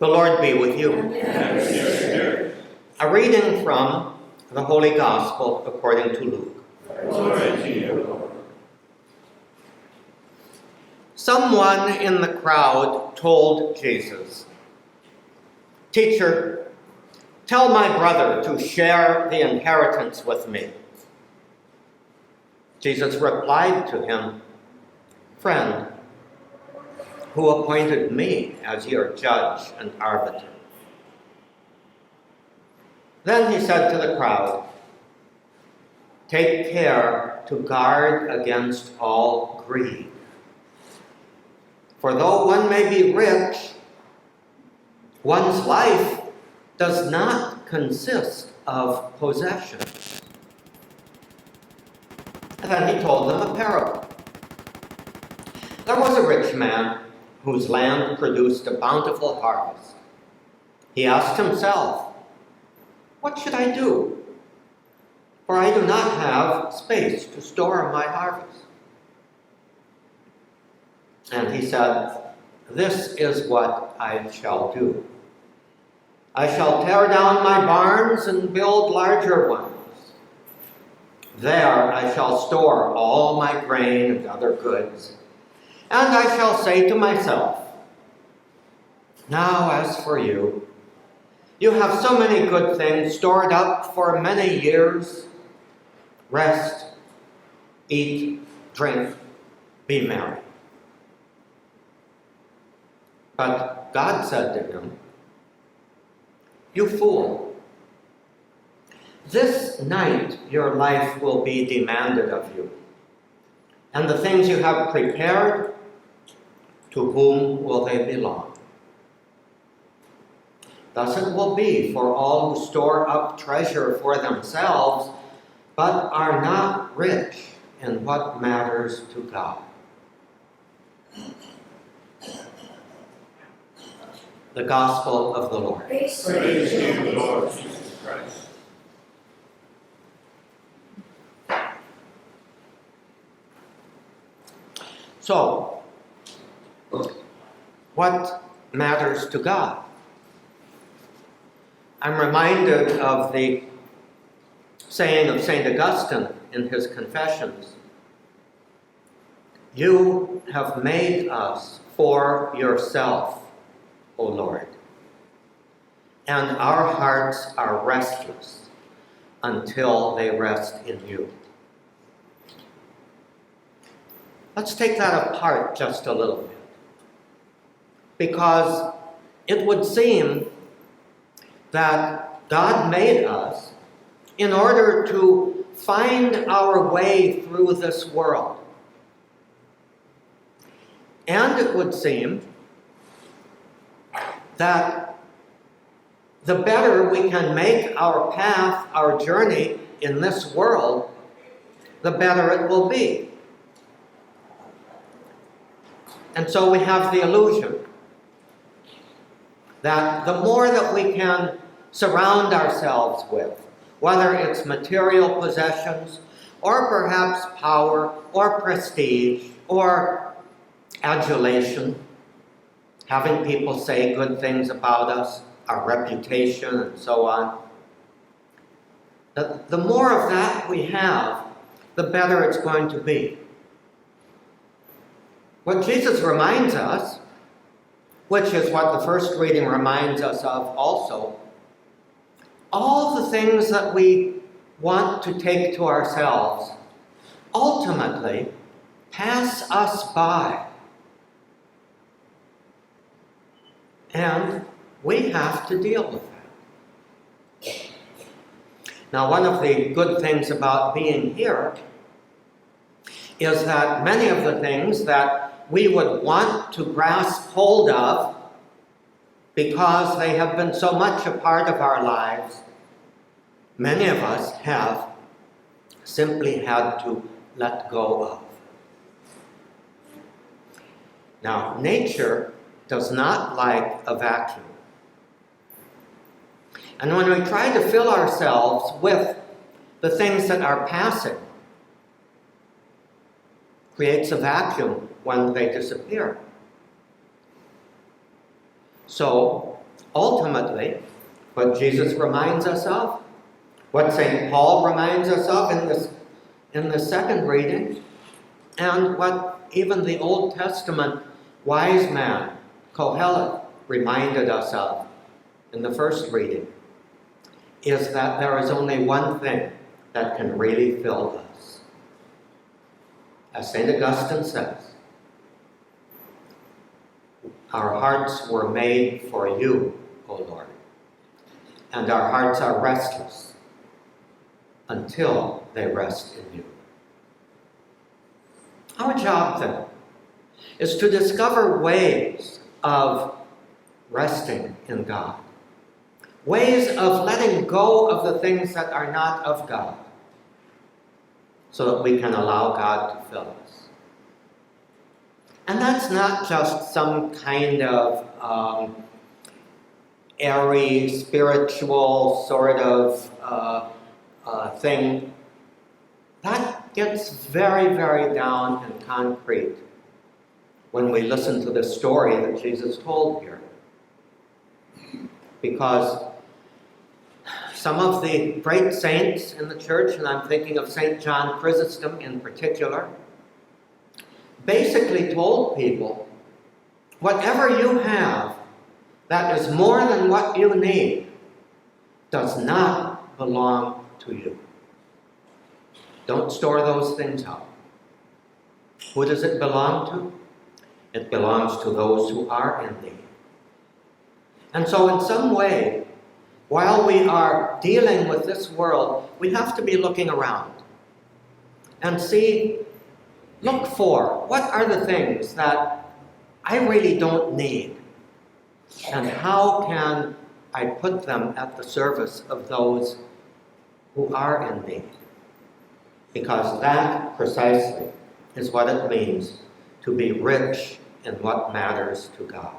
The Lord be with you. And with your spirit. A reading from the Holy Gospel according to Luke. Glory to you, Lord. Someone in the crowd told Jesus, "Teacher, tell my brother to share the inheritance with me." Jesus replied to him, "Friend, who appointed me as your judge and arbiter?" Then he said to the crowd, "Take care to guard against all greed. For though one may be rich, one's life does not consist of possessions." And then he told them a parable. There was a rich man whose land produced a bountiful harvest. He asked himself, "What should I do? For I do not have space to store my harvest." And he said, "This is what I shall do. I shall tear down my barns and build larger ones. There I shall store all my grain and other goods. And I shall say to myself, 'Now as for you, you have so many good things stored up for many years. Rest, eat, drink, be merry.' But God said to him, 'You fool, this night your life will be demanded of you, and the things you have prepared, to whom will they belong?' Thus it will be for all who store up treasure for themselves, but are not rich in what matters to God." The Gospel of the Lord. Praise to you, Lord Jesus Christ. So, what matters to God? I'm reminded of the saying of St. Augustine in his Confessions. "You have made us for yourself, O Lord, and our hearts are restless until they rest in you." Let's take that apart just a little bit, because it would seem that God made us in order to find our way through this world. And it would seem that the better we can make our path, our journey in this world, the better it will be. And so we have the illusion that the more that we can surround ourselves with, whether it's material possessions, or perhaps power, or prestige, or adulation, having people say good things about us, our reputation, and so on, the more of that we have, the better it's going to be. What Jesus reminds us, which is what the first reading reminds us of also, all the things that we want to take to ourselves ultimately pass us by. And we have to deal with that. Now, one of the good things about being here is that many of the things that we would want to grasp hold of, because they have been so much a part of our lives, many of us have simply had to let go of. Now, nature does not like a vacuum. And when we try to fill ourselves with the things that are passing, creates a vacuum when they disappear. So, ultimately, what Jesus reminds us of, what St. Paul reminds us of in the second reading, and what even the Old Testament wise man, Kohelet, reminded us of in the first reading, is that there is only one thing that can really fill us. As St. Augustine says, our hearts were made for you, O Lord, and our hearts are restless until they rest in you. Our job, then, is to discover ways of resting in God, ways of letting go of the things that are not of God, so that we can allow God to fill us. And that's not just some kind of airy, spiritual sort of thing. That gets very, very down and concrete when we listen to the story that Jesus told here. Because some of the great saints in the church, and I'm thinking of St. John Chrysostom in particular, basically told people, whatever you have that is more than what you need does not belong to you. Don't store those things up. Who does it belong to? It belongs to those who are in need. And so in some way, while we are dealing with this world, we have to be looking around and look for what are the things that I really don't need, and how can I put them at the service of those who are in need? Because that precisely is what it means to be rich in what matters to God.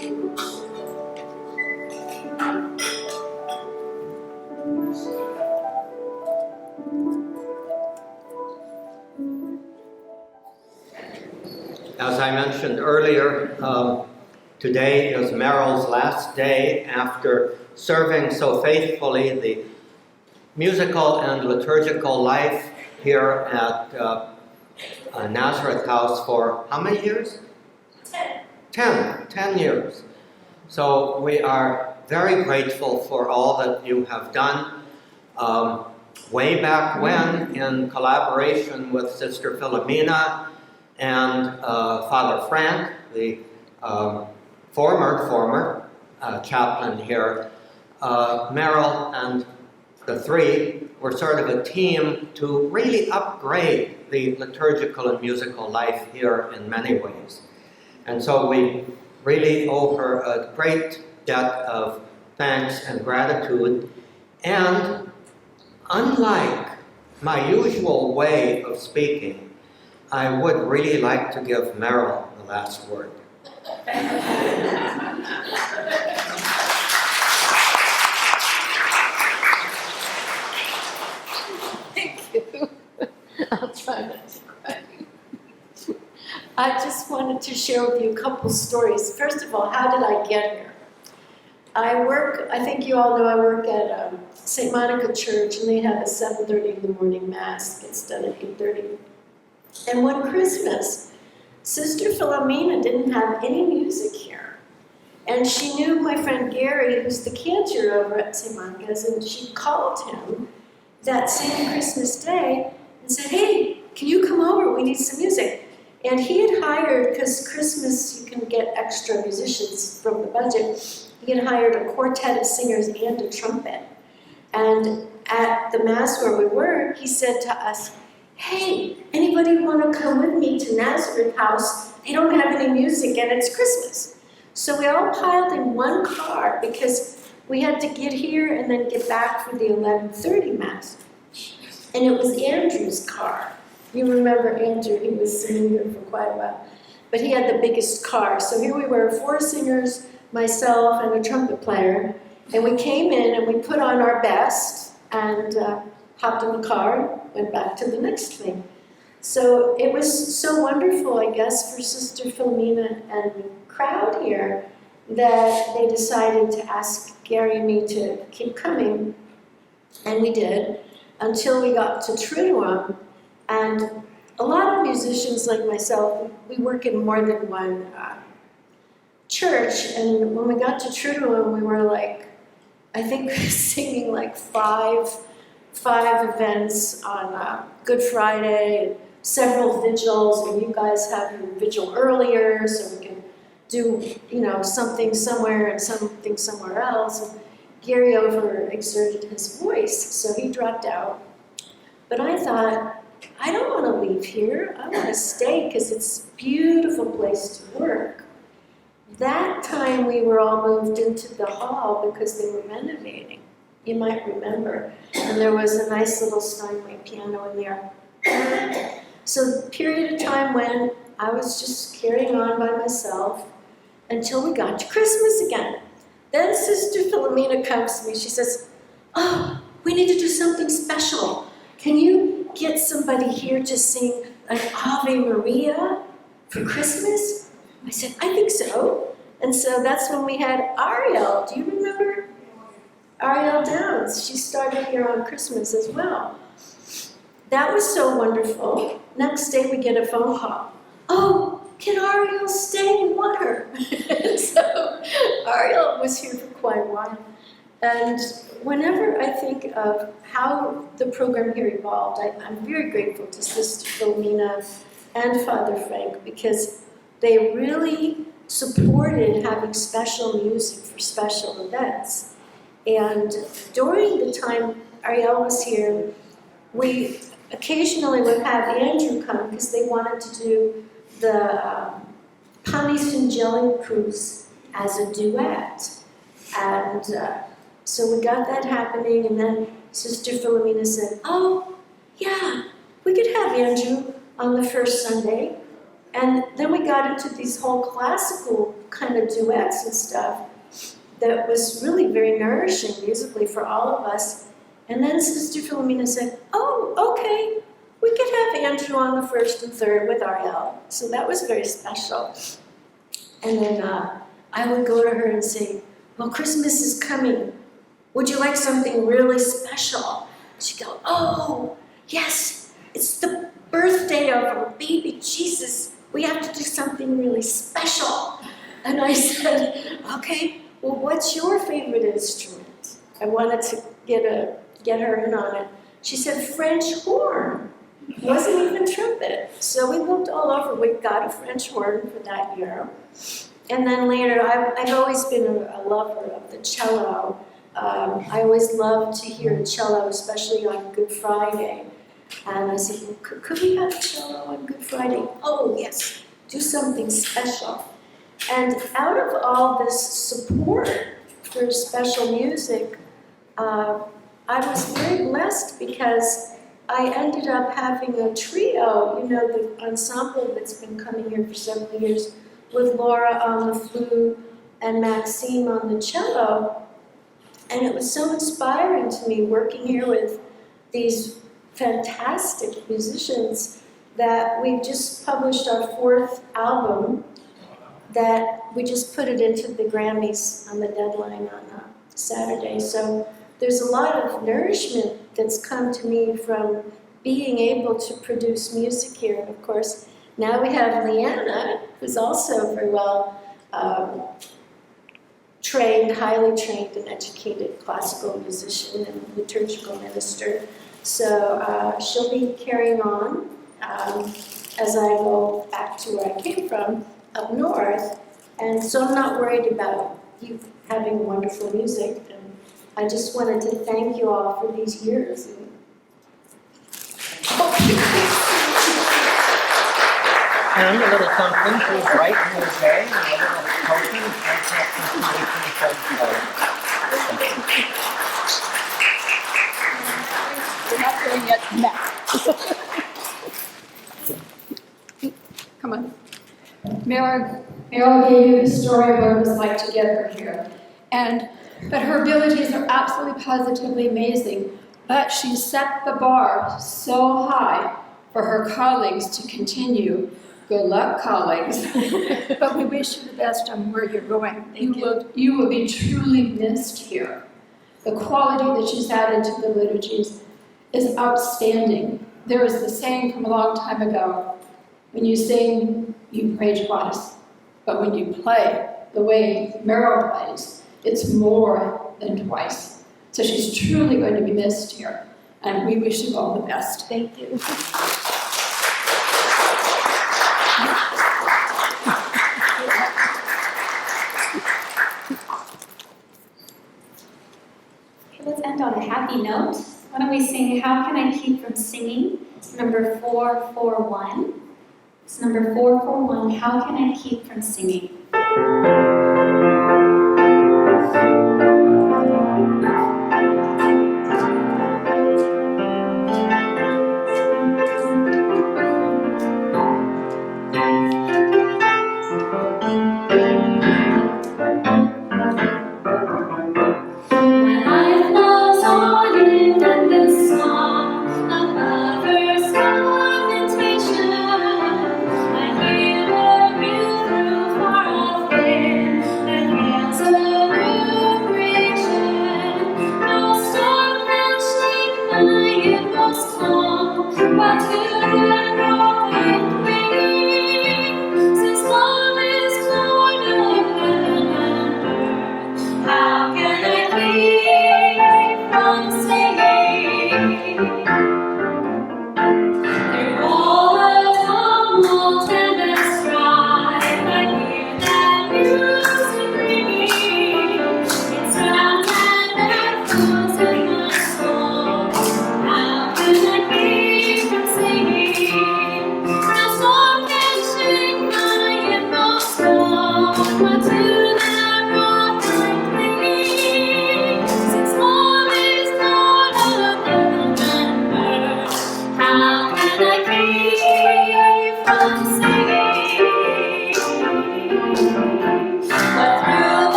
As I mentioned earlier, today is Merrill's last day after serving so faithfully the musical and liturgical life here at Nazareth House for how many years? 10 years. So we are very grateful for all that you have done. Way back when, in collaboration with Sister Philomena and Father Frank, the former chaplain here, Merrill and the three were sort of a team to really upgrade the liturgical and musical life here in many ways. And so we really owe her a great debt of thanks and gratitude. And unlike my usual way of speaking, I would really like to give Merrill the last word. Thank you. I'll try not to cry. I just wanted to share with you a couple stories. First of all, how did I get here? I think you all know I work at St. Monica Church, and they have a 7:30 in the morning mass. It's done at 8:30. And one Christmas, Sister Philomena didn't have any music here. And she knew my friend Gary, who's the cantor over at St. Monica's, and she called him that same Christmas day and said, "Hey, can you come over? We need some music." And he had hired, because Christmas you can get extra musicians from the budget, he had hired a quartet of singers and a trumpet. And at the mass where we were, he said to us, "Hey, anybody want to come with me to Nazareth House? They don't have any music and it's Christmas." So we all piled in one car because we had to get here and then get back for the 11:30 mass. And it was Andrew's car. You remember Andrew, he was singing here for quite a while. But he had the biggest car. So here we were, 4 singers, myself, and a trumpet player. And we came in and we put on our best and hopped in the car, went back to the next thing. So it was so wonderful, I guess, for Sister Philomena and the crowd here that they decided to ask Gary and me to keep coming. And we did, until we got to Triduum. And a lot of musicians like myself, we work in more than one church. And when we got to Triduum, we were like, I think we were singing like five events on Good Friday, and several vigils, and you guys have your vigil earlier, so we can do, something somewhere and something somewhere else. And Gary overexerted his voice, so he dropped out. But I thought, I don't want to leave here. I want to stay because it's a beautiful place to work. That time we were all moved into the hall because they were renovating. You might remember. And there was a nice little Steinway piano in there. So the period of time when I was just carrying on by myself until we got to Christmas again. Then Sister Philomena comes to me. She says, "Oh, we need to do something special. Can you get somebody here to sing an Ave Maria for Christmas?" I said, "I think so." And so that's when we had Ariel. Do you remember Ariel Downs? She started here on Christmas as well. That was so wonderful. Next day we get a phone call. "Oh, can Ariel stay? We want her." So Ariel was here for quite a while. And whenever I think of how the program here evolved, I'm very grateful to Sister Philomena and Father Frank because they really supported having special music for special events. And during the time Ariel was here, we occasionally would have Andrew come because they wanted to do the Pianist and Jelly Cruise as a duet. And so we got that happening, and then Sister Philomena said, "Oh, yeah, we could have Andrew on the first Sunday." And then we got into these whole classical kind of duets and stuff that was really very nourishing musically for all of us. And then Sister Philomena said, oh, okay, we could have Andrew on the first and third with Ariel. So that was very special. And then I would go to her and say, well, Christmas is coming. Would you like something really special? She'd go, oh, yes, it's the birthday of our baby Jesus. We have to do something really special. And I said, okay, well, what's your favorite instrument? I wanted to get her in on it. She said French horn. It wasn't even trumpet. So we looked all over. We got a French horn for that year. And then later, I've always been a lover of the cello. I always loved to hear the cello, especially on Good Friday. And I said, well, could we have cello on Good Friday? Oh, yes, do something special. And out of all this support for special music, I was very blessed because I ended up having a trio, the ensemble that's been coming here for several years, with Laura on the flute and Maxime on the cello. And it was so inspiring to me working here with these fantastic musicians that we just published our 4th album that we just put it into the Grammys on the deadline on Saturday. So there's a lot of nourishment that's come to me from being able to produce music here. And of course, now we have LeAnna, who's also very well trained, highly trained and educated classical musician and liturgical minister. So she'll be carrying on as I go back to where I came from, up north. And so I'm not worried about you having wonderful music. And I just wanted to thank you all for these years. And a little something to brighten your day, and a little token, and some 2024. We're not doing it now. Come on. Merrill gave you the story of what it was like to get her here. But her abilities are absolutely positively amazing. But she set the bar so high for her colleagues to continue. Good luck, colleagues. But we wish you the best on where you're going. You will be truly missed here. The quality that she's added to the liturgies is outstanding. There is the saying from a long time ago, when you sing, you pray twice. But when you play the way Merrill plays, it's more than twice. So she's truly going to be missed here. And we wish you all the best. Thank you. Okay, let's end on a happy note. Why don't we sing How Can I Keep From Singing? It's number 441. It's number 441, How Can I Keep From Singing? Far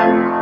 Thank you.